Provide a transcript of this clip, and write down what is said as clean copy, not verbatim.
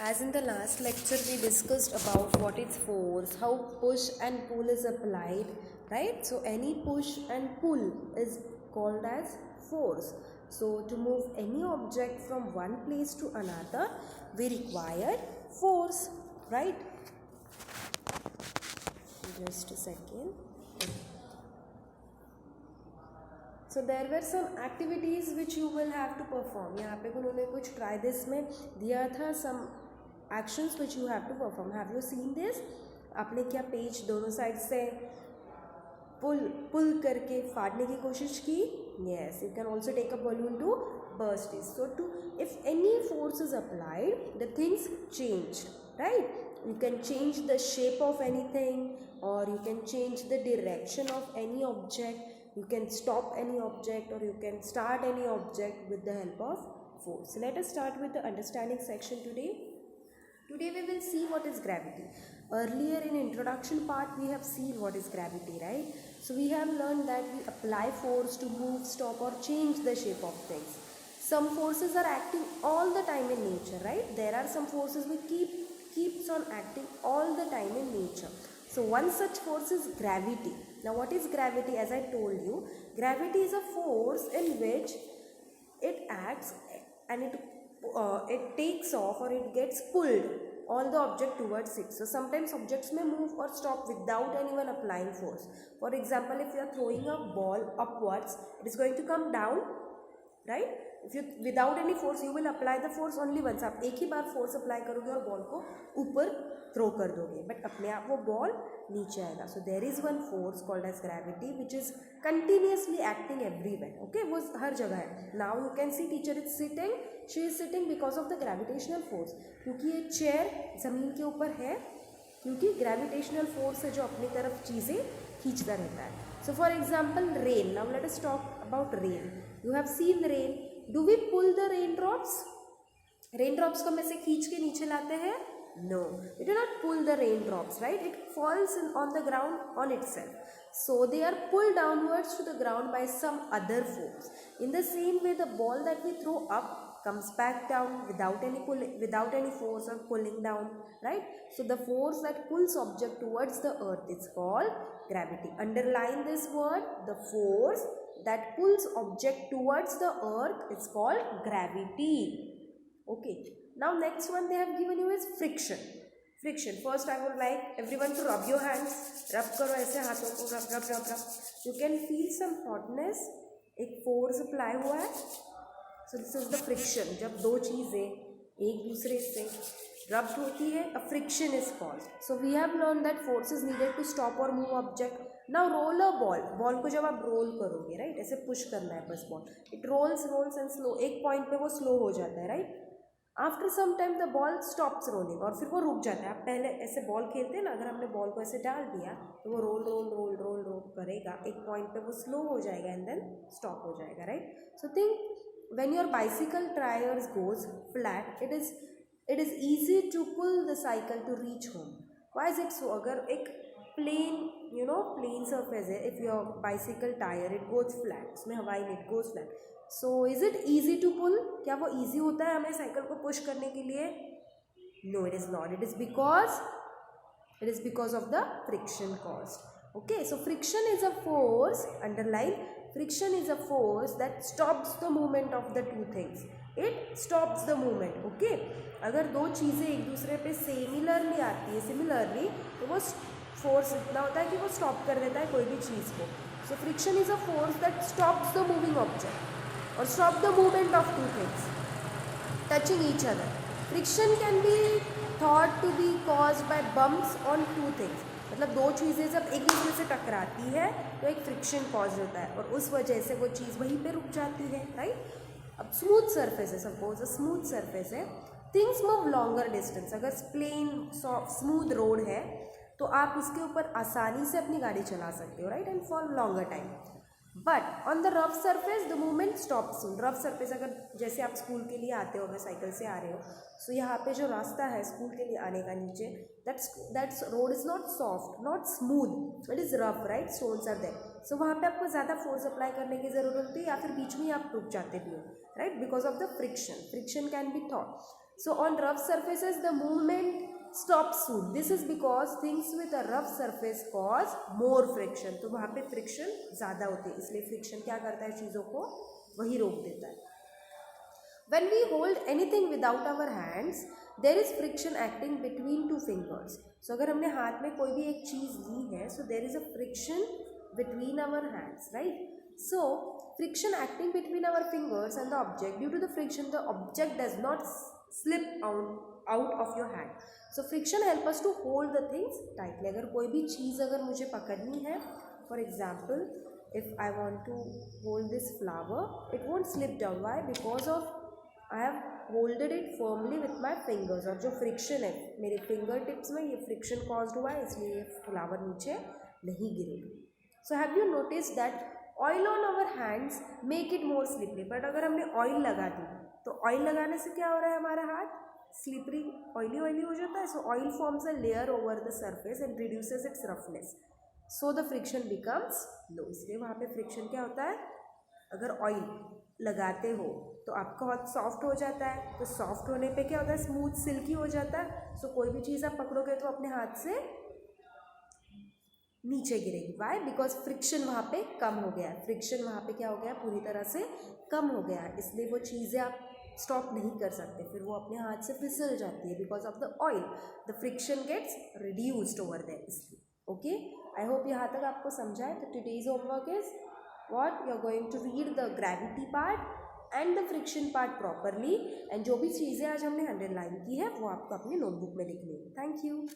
As in the last lecture, we discussed about what is force, how push and pull is applied, right? So any push and pull is called as force. So to move any object from one place to another, we require force, right? Just a second. So there were some activities which you will have to perform. यहाँ पे उन्होंने कुछ try this में दिया था, some actions which you have to perform. Have you seen this? आपने क्या page दोनों साइड से पुल करके फाड़ने की कोशिश की? Yes, you can also take a balloon to burst it. So to if any force is applied, the things change, right? You can change the shape of anything, or you can change the direction of any object. You can stop any object, or you can start any object with the help of force. So let us start with the understanding section today. Today we will see what is gravity. Earlier in introduction part we have seen what is gravity, right? So we have learned that we apply force to move, stop or change the shape of things. Some forces are acting all the time in nature, right? There are some forces which keeps on acting all the time in nature. So one such force is gravity. Now what is gravity? As I told you, gravity is a force in which it acts and it takes off or it gets pulled all the object towards it. So sometimes objects may move or stop without anyone applying force. For example, if you are throwing a ball upwards, it is going to come down, right? If you without any force, you will apply the force only once. आप एक ही बार force apply करोगे और ball को ऊपर throw कर दोगे, but अपने आप वो बॉल नीचे आएगा. So there is one force called as gravity which is continuously acting everywhere. Okay, वो हर जगह है. Now you can see teacher is sitting. She is sitting because of the gravitational force. क्योंकि ये chair ज़मीन के ऊपर है, क्योंकि gravitational force है जो अपनी तरफ चीज़ें खींचता रहता है. So for example, rain. Now let us talk about rain. You have seen rain. Do we pull the raindrops? Raindrops को हम ऐसे खींच के नीचे लाते हैं? No, we do not pull the raindrops, right? It falls on the ground on itself. So they are pulled downwards to the ground by some other force. In the same way, the ball that we throw up comes back down without any force or pulling down, right? So the force that pulls object towards the earth is called gravity. Underline this word. The force that pulls object towards the earth is called gravity. Okay. Now next one they have given you is friction. Friction. First I would like everyone to rub your hands. Rub करो ऐसे हाथों को. Rub. You can feel some hotness. एक force apply हुआ है. So this is the friction. जब दो चीज़ें एक दूसरे से rubbed होती है, a friction is caused. So we have learned that force is needed to stop or move object. Now roll a ball. Ball को जब आप रोल करोगे, राइट, ऐसे पुश करना है बस ball. It rolls and slow. एक पॉइंट पे वो स्लो हो जाता है, right. After some time the ball stops rolling, और फिर वो रुक जाता है. आप पहले ऐसे बॉल खेलते हैं ना, अगर हमने बॉल को ऐसे डाल दिया तो वो रोल करेगा. एक पॉइंट पे वो स्लो हो जाएगा एंड देन स्टॉप हो जाएगा, right. So think when your bicycle tires goes flat, it is easy to pull the cycle to reach home. Why is it so? अगर एक plain surface है, if your bicycle tire it goes flat, उसमें हवा ही नहीं, it goes flat. So is it easy to pull? क्या वो easy होता है हमें साइकिल को पुश करने के लिए? No, it is not. It is because of the friction caused. Okay, so friction is a force. Underline. Friction is a force that stops the movement of the two things. It stops the movement. Okay, अगर दो चीज़ें एक दूसरे पे similarly आती है तो वो फोर्स इतना होता है कि वो स्टॉप कर देता है कोई भी चीज़ को. So friction is a force that stops the moving object और stop the movement of two things touching each other. Friction can be thought to be caused by bumps on two things. मतलब दो चीज़ें जब एक दूसरे से टकराती है तो एक फ्रिक्शन कॉज होता है और उस वजह से वो चीज़ वहीं पे रुक जाती है, राइट. अब स्मूथ सरफेस है, सपोज स्मूथ सरफेस है, थिंग्स मूव लॉन्गर डिस्टेंस. अगर प्लेन स्मूथ रोड है तो आप उसके ऊपर आसानी से अपनी गाड़ी चला सकते हो, right, and for longer time. But on the rough surface the movement stop soon. Rough surface, अगर जैसे आप स्कूल के लिए आते हो, अगर साइकिल से आ रहे हो, सो यहाँ पे जो रास्ता है स्कूल के लिए आने का नीचे, that's road is not soft, not smooth, it is rough, right. Stones are there. So वहाँ पे आपको ज़्यादा फोर्स अप्लाई करने की ज़रूरत होती है या फिर बीच में ही आप रुक जाते भी हो, right, because of the friction. Friction can be thought. So on rough surfaces the movement stops soon. This is because things with a rough surface cause more friction. तो वहाँ पे friction ज़्यादा होती है, इसलिए friction क्या करता है चीज़ों को वही रोक देता है. When we hold anything without our hands, there is friction acting between two fingers. So अगर हमने हाथ में कोई भी एक चीज़ ली है, so there is a friction between our hands, right? So friction acting between our fingers and the object. Due to the friction, the object does not slip out of your hand. So friction help us to hold the things tightly. अगर कोई भी चीज़ अगर मुझे पकड़नी है, for example, if I want to hold this flower, it won't slip down. Why? Because of I have holded it firmly with my fingers. और जो friction है मेरे finger tips में, ये friction caused हुआ है, इसलिए ये flower नीचे नहीं गिरेगी. So have you noticed that oil on our hands make it more slippery? But अगर हमने oil लगा दी तो oil लगाने से क्या हो रहा है, हमारा हाथ slippery, oily हो जाता है. So oil forms a layer over the surface and reduces its roughness. So the friction becomes low. इसलिए वहाँ पे friction क्या होता है, अगर oil लगाते हो तो आपका हाथ सॉफ्ट हो जाता है. तो सॉफ्ट होने पे क्या होता है, स्मूथ सिल्की हो जाता है. सो कोई भी चीज़ आप पकड़ोगे तो अपने हाथ से नीचे गिरेगी. वाई? बिकॉज फ्रिक्शन वहाँ पे कम हो गया है. फ्रिक्शन वहाँ पे क्या हो गया, पूरी तरह से कम हो गया है. इसलिए वो चीज़ें आप स्टॉप नहीं कर सकते, फिर वो अपने हाथ से फिसल जाती है. Because of the oil the friction gets reduced over there. इसलिए ओके, आई होप यहाँ तक आपको समझा है. तो today's homework is what you are going to read the gravity part and the friction part properly, and जो भी चीज़ें आज हमने अंडरलाइन की है वो आपको अपनी नोटबुक में लिखनी है. Thank you.